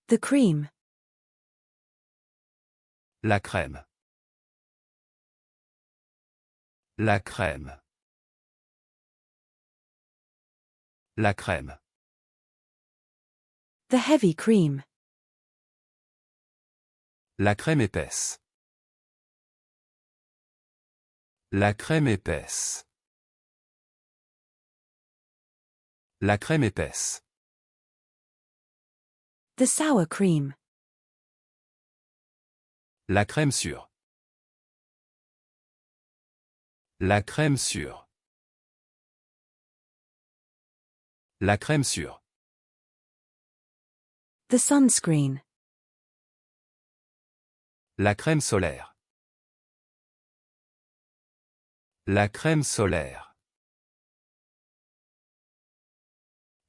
The cream. La crème. La crème. La crème. The heavy cream. La crème épaisse. La crème épaisse. La crème épaisse. The sour cream. La crème sûre. La crème sûre. La crème sûre. The sunscreen. La crème solaire. La crème solaire.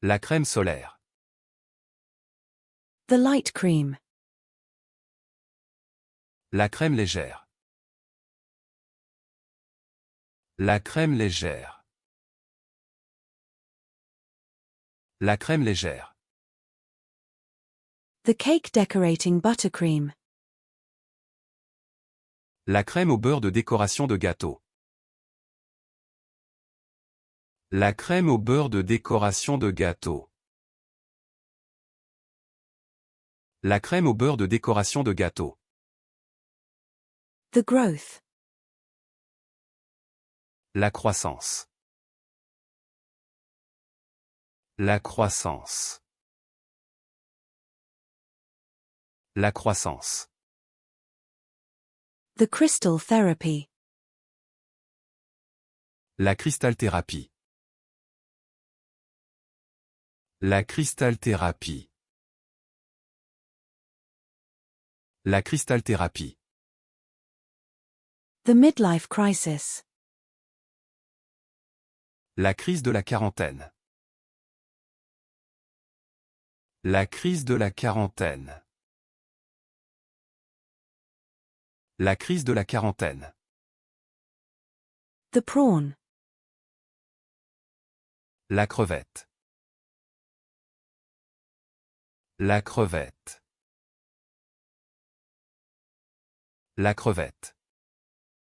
La crème solaire. The light cream. La crème légère. La crème légère. La crème légère. The cake decorating buttercream. La crème au beurre de décoration de gâteau. La crème au beurre de décoration de gâteau. La crème au beurre de décoration de gâteau. The growth. La croissance. La croissance. La croissance. The crystal therapy. La cristalthérapie. La cristalthérapie. La cristalthérapie. The midlife crisis. La crise de la quarantaine. La crise de la quarantaine. La crise de la quarantaine. The prawn. La crevette. La crevette. La crevette.